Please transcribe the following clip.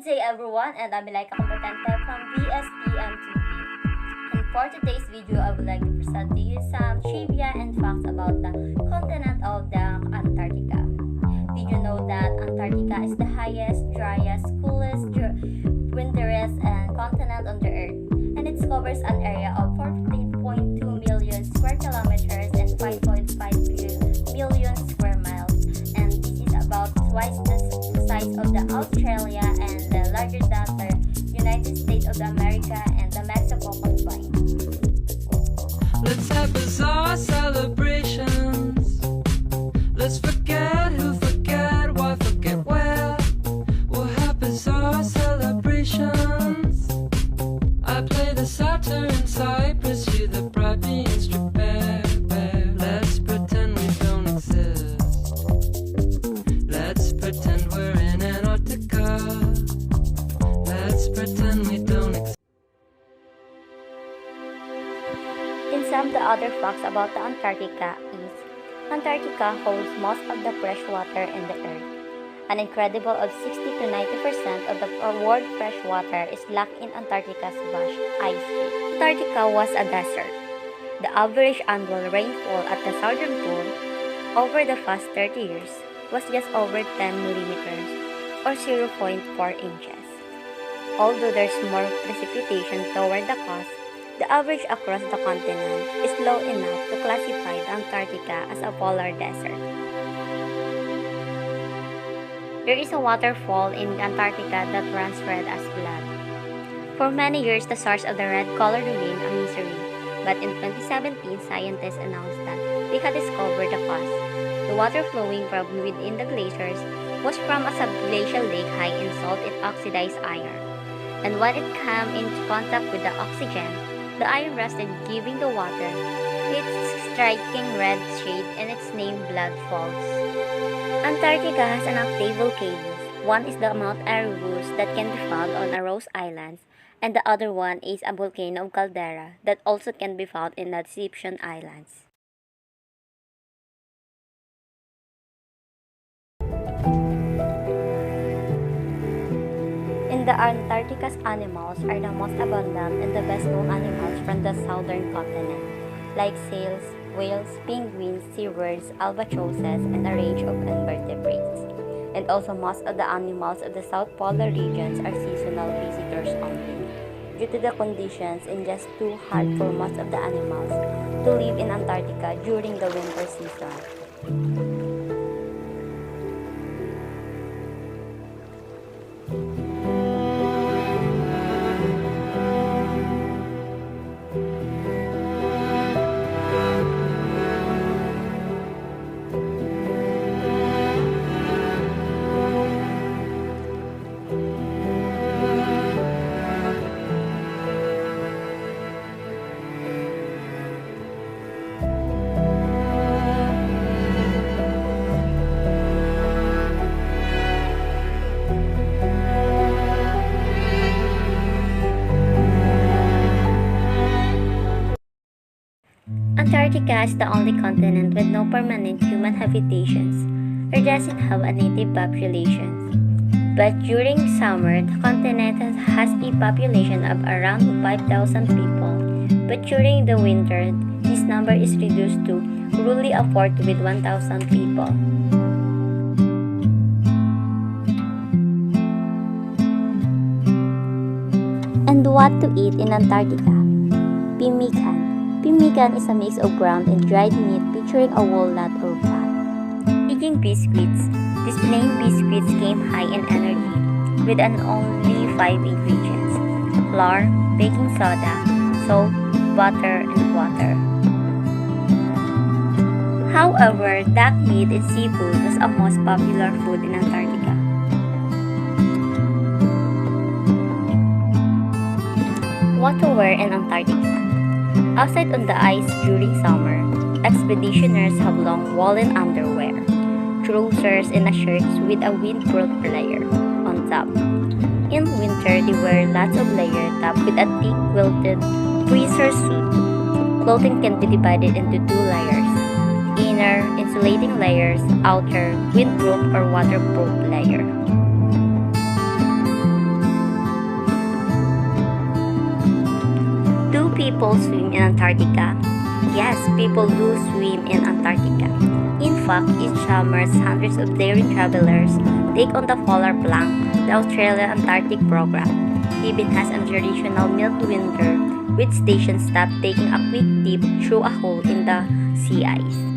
day everyone, and I'm Laika Competente from VSTM TV. And for today's video, I would like to present to you some trivia and facts about the continent of the Antarctica. Did you know that Antarctica is the highest, driest, coolest, winterest, and continent on the Earth? And it covers an area of 14.2 million square kilometers and 5.5 million square miles. And this is about twice the size of the Australia and larger than the United States of America and the Mexico combined. Let's have bizarre celebrations. Let's forget who forget, why forget where. We'll have bizarre celebrations. I play the satyr in Cyprus, you the bright instrument bear. Let's pretend we don't exist. Let's pretend we're in Antarctica. Let's pretend we don't exist. In some of the other facts about the Antarctica is, Antarctica holds most of the fresh water in the Earth. An incredible of 60 to 90% of the world fresh water is locked in Antarctica's vast ice sheet. Antarctica was a desert. The average annual rainfall at the southern pole over the past 30 years was just over 10 millimeters or 0.4 inches. Although there's more precipitation toward the coast, the average across the continent is low enough to classify the Antarctica as a polar desert. There is a waterfall in Antarctica that runs red as blood. For many years, the source of the red color remained a mystery, but in 2017, scientists announced that they had discovered the cause. The water flowing from within the glaciers was from a subglacial lake high in salt and oxidized iron. And when it came into contact with the oxygen, the iron rusted, giving the water its striking red shade and its name Blood Falls. Antarctica has an active volcanoes. One is the Mount Erebus that can be found on Aros Islands, and the other one is a volcano of caldera that also can be found in the Deception Islands. In the Antarctica's animals are the most abundant and the best known animals from the southern continent, like seals, whales, penguins, seabirds, albatrosses, and a range of invertebrates. And also most of the animals of the South Polar regions are seasonal visitors only, due to the conditions and just too hard for most of the animals to live in Antarctica during the winter season. Antarctica is the only continent with no permanent human habitations or doesn't have a native population. But during summer, the continent has a population of around 5,000 people. But during the winter, this number is reduced to roughly a fourth with 1,000 people. And what to eat in Antarctica? Pemmican. Pemmican is a mix of ground and dried meat featuring a walnut or fat. Eating biscuits. These plain biscuits came high in energy with an only 5 ingredients: flour, baking soda, salt, butter, and water. However, duck meat and seafood was a most popular food in Antarctica. What to wear in Antarctica? Outside on the ice during summer, expeditioners have long woolen underwear, trousers, and a shirt with a windproof layer on top. In winter, they wear lots of layer top with a thick quilted freezer suit. Clothing can be divided into 2 layers: inner, insulating layers, outer, windproof or waterproof layer. people swim in Antarctica? Yes, people do swim in Antarctica. In fact, each summer, hundreds of daring travelers take on the polar plank, the Australian Antarctic program. Even has a traditional midwinter with station staff taking a quick dip through a hole in the sea ice.